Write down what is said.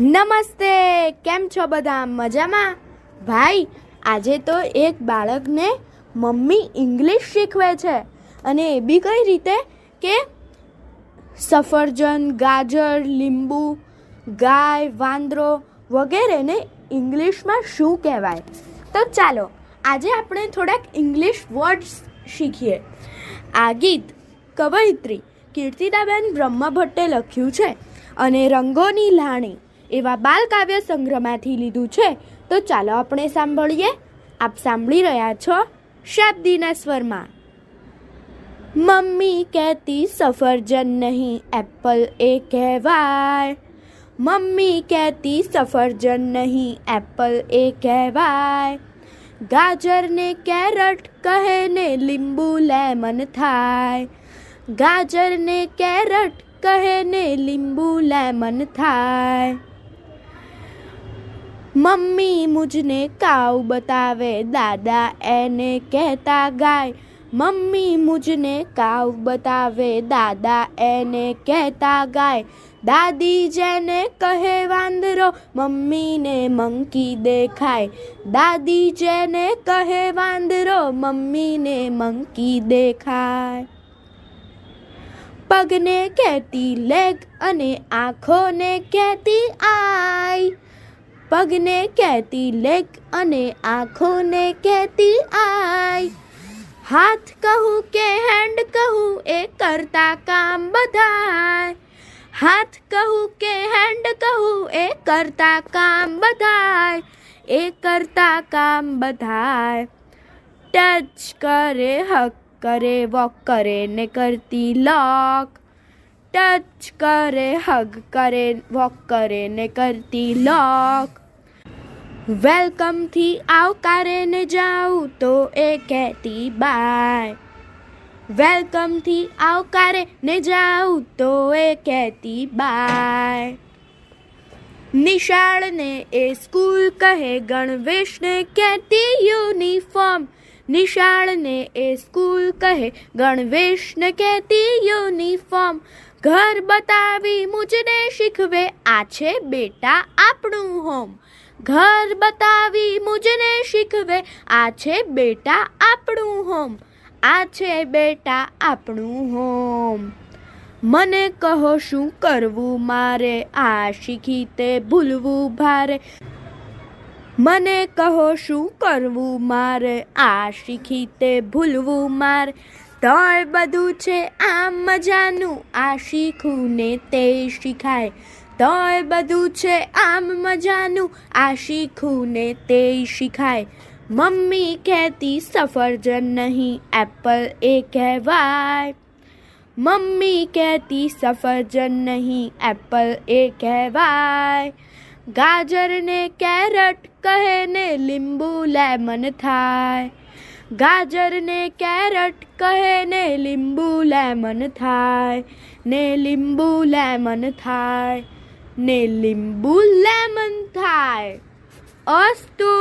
નમસ્તે, કેમ છો બધા? મજામાં? ભાઈ, આજે તો એક બાળકને મમ્મી ઇંગ્લિશ શીખવે છે, અને એ બી કઈ રીતે કે સફરજન, ગાજર, લીંબુ, ગાય, વાંદરો વગેરેને ઇંગ્લિશમાં શું કહેવાય. તો ચાલો આજે આપણે થોડાક ઇંગ્લિશ વર્ડ્સ શીખીએ. આ ગીત કવયિત્રી કીર્તિદાબેન બ્રહ્મભટ્ટે લખ્યું છે અને રંગોની લાણી એવા બાલકાવ્ય સંગ્રહમાંથી લીધું છે. તો ચાલો આપણે સાંભળીએ. આપ સાંભળી રહ્યા છો શાબ્દીના સ્વરમાં. મમ્મી કહેતી સફરજન નહીં એપલ એ કહેવાય. મમ્મી કહેતી સફરજન નહીં એપલ એ કહેવાય. ગાજરને કેરટ કહે ને લીંબુ લેમન થાય. ગાજરને કેરટ કહે ને લીંબુ લેમન થાય. મમ્મી મુझને કાવ બતાવે દાદા એને કહેતા ગાય. મમ્મી મુझને કાવ બતાવે દાદા એને કહેતા ગાય. દાદી જેને કહે વાંદરો મમ્મીને મંકી દેખાય. દાદી જેને કહે વાંદરો મમ્મીને મંકી દેખાય. પગને કહેતી લેગ અને આંખોને કહેતી આઈ. પગને કહેતી લેગ અને આંખોને કહેતી આઈ. હાથ કહું કે હેન્ડ કહું એ કરતા કામ બધાય. હાથ કહું કે હેન્ડ કહું એ કરતા કામ બધાય. એ કરતા કામ બધાય. ટચ કરે હક કરે વોક કરે ને કરતી લોક. ટચ કરે હગ કરે વોક કરે ને કરતી લોક. વેલકમથી આવકારે ને જાઉં તો એ કહેતી બાય. વેલકમથી આવકારે ને જાઉં તો એ કહેતી બાય. નિશાળને એ સ્કૂલ કહે ગણવેશને કહેતી યુનિફોર્મ. નિશાળને એ સ્કૂલ કહે ગણવેશને કહેતી યુનિફોર્મ. ઘર બતાવી મુझને શીખવે આ છે બેટા આપણું હોમ. ઘર બતાવી મુझને શીખવે આ છે બેટા આપણું હોમ. આ છે બેટા આપણું હોમ. મને કહો શું કરવું મારે આ શીખી તે ભૂલવું ભારે. મને કહો શું કરવું મારે આ શીખી તે ભૂલવું મારે. તોય બધું છે આમ મજાનું આ શીખવું ને તે શીખાય. તોય બધું છે આમ મજાનું આ શીખવું ને તે શીખાય. મમ્મી કહેતી સફરજન નહીં એપલ એ કહેવાય. મમ્મી કહેતી સફરજન નહીં એપલ એ કહેવાય. ગાજરને કેરટ કહે ને લીંબુ લેમન થાય. ગાજરને કેરટ કહે ને લીંબુ લેમન થાય. ને લીંબુ લેમન થાય. ને લીંબુ લેમન થાય. અસ્તુ.